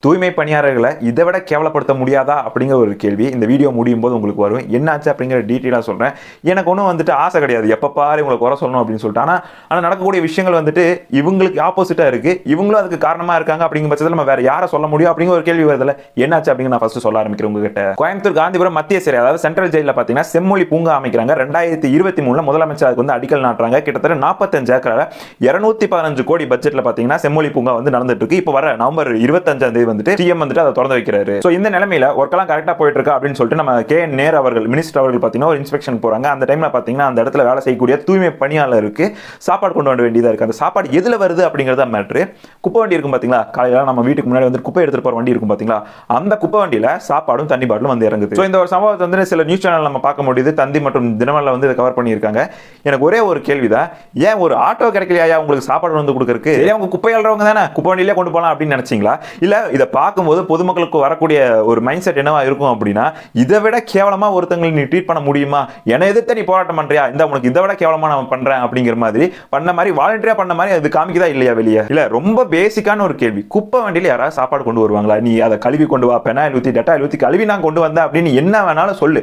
தூய்மை பணியாளர்களை இதை விட கேவலப்படுத்த முடியாதா அப்படிங்கிற ஒரு கேள்வி இந்த வீடியோ முடியும் போது உங்களுக்கு வரும். என்னாச்சு அப்படிங்கிற டீட்டெயிலாக சொல்கிறேன். எனக்கு ஒன்றும் வந்துட்டு ஆசை கிடையாது எப்போ பாரு இவங்களை குறை சொல்லணும் அப்படின்னு சொல்லிட்டு. ஆனால் நடக்கக்கூடிய விஷயங்கள் வந்துட்டு இவங்களுக்கு ஆப்போசிட்டாக இருக்குது. இவங்களும் அதுக்கு காரணமாக இருக்காங்க அப்படிங்கிற பட்சத்தில் நம்ம வேறு யாரை சொல்ல முடியும் அப்படிங்கிற ஒரு கேள்வி வருதில்ல. என்னாச்சு அப்படிங்கிற நான் ஃபஸ்ட்டு சொல்ல ஆரம்பிக்கிறேன் உங்ககிட்ட. கோயம்புத்தூர் காந்திபுரம் மத்திய சிறை, அதாவது சென்ட்ரல் ஜெயிலில் பார்த்தீங்கன்னா செம்மொழி பூங்கா அமைக்கிறாங்க. 2023 முதலமைச்சர் அதுக்கு வந்து அடிக்கல் நாட்டுறாங்க. கிட்டத்தட்ட 45 ஏக்கரால 215 கோடி பட்ஜெட்டில் பார்த்தீங்கன்னா செம்மொழி பூங்கா வந்து நடந்துட்டு இருக்கு. இப்போ வர நவம்பர் 25ஆம் தேதி வந்துட்டு சிஎம் வந்துட்டு அதை திறந்து வைக்கிறாரு. சோ இந்த நிலைமையில ஒர்க்கெல்லாம் கரெக்டா போயிட்டு இருக்கா அப்படின்னு சொல்லிட்டு நம்ம KN நேரு அவர்கள், மினிஸ்டர் அவர்கள் பாத்தீங்கன்னா ஒரு இன்ஸ்பெக்ஷன் போறாங்க. அந்த டைம்ல பாத்தீங்கன்னா அந்த இடத்துல வேலை செய்யக்கூடிய தூய்மை பணியாளருக்கு சாப்பாடு கொண்டு வர வேண்டியதா இருக்கு. அந்த சாப்பாடு எதுல வருது அப்படிங்கறத மேட்ரு. குப்பை வண்டி இருக்கும் பாத்தீங்களா, காலையில நம்ம வீட்டுக்கு முன்னாடி வந்து குப்பை எடுத்துட்டு போற வண்டி இருக்கும் பாத்தீங்களா, அந்த குப்பை வண்டியில சாப்பாடும் தண்ணி பாட்டிலும் வந்து இறங்குது. சோ இந்த ஒரு சம்பவத்தை வந்து சில நியூஸ் சேனல் நம்ம பார்க்க முடியுது. தந்தி மற்றும் தினமலர்ல வந்து இதை கவர் பண்ணியிருக்காங்க. எனக்கு ஒரே ஒரு கேள்விதான், ஏன் ஒரு ஆட்டோ கிடைக்கலையா உங்களுக்கு சாப்பாடு வந்து கொடுக்கறதுக்கு? அவங்க குப்பை அள்ளுறவங்க தானே, குப்பை வண்டியிலே கொண்டு போகலாம் அப்படின்னு நினைச்சீங்களா? இல்ல இதை பார்க்கும்போது பொதுமக்களுக்கு வரக்கூடிய ஒரு மைண்ட் செட் என்னவா இருக்கும் அப்படின்னா, இதை விட கேவலமா ஒருத்தங்களை நீ ட்ரீட் பண்ண முடியுமா, என்னை எதிர்த்து நீ போராட்டம் பண்றியா, இந்த உனக்கு இதை விட கேவலமா நான் பண்றேன் அப்படிங்கிற மாதிரி பண்ண மாதிரி வாலண்டியரா பண்ண மாதிரி அது காமிக்குதா இல்லையா வெளியே? இல்ல ரொம்ப பேசிக்கான ஒரு கேள்வி, குப்பை வண்டியில யாராவது சாப்பாடு கொண்டு வருவாங்களா? நீ அதை கழுவி கொண்டு வா, பெனாயில் ஊத்தி டெட்டாயில் ஊத்தி கழுவி நான் கொண்டு வந்தேன் அப்படின்னு என்ன வேணாலும் சொல்லு.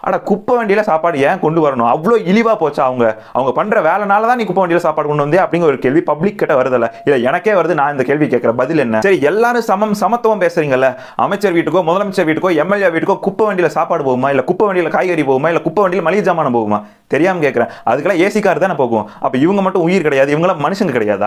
ஆனா குப்பை வண்டியில சாப்பாடு ஏன் கொண்டு வரணும்? அவ்வளோ இழிவா போச்சா? அவங்க பண்ற வேலைனால தான் நீ குப்பை வண்டியில சாப்பாடு கொண்டு வந்தே அப்படிங்கிற ஒரு கேள்வி பப்ளிக் கிட்ட வருதுல்ல. இல்ல எனக்கே வருது. நான் இந்த கேள்வி கேட்கிற பதில் என்ன? சரி, எல்லாரும் சமத்துவம் பேசுறீங்கல்ல, அமைச்சர் வீட்டுக்கோ முதலமைச்சர் வீட்டுக்கோ எம்எல்ஏ வீட்டுக்கோ குப்பை வண்டியில சாப்பாடு போகுமா, இல்ல குப்பை வண்டியில காய்கறி போகுமா, இல்ல குப்பை வண்டியில மளிகை ஜாமான் போகுமா? தெரியாம கேட்கிறேன். அதுக்கெல்லாம் ஏசி கார் தானே போகும். அப்ப இவங்க மட்டும் உயிர் கிடையாது, இவங்களாம் மனுஷங்க கிடையாதா?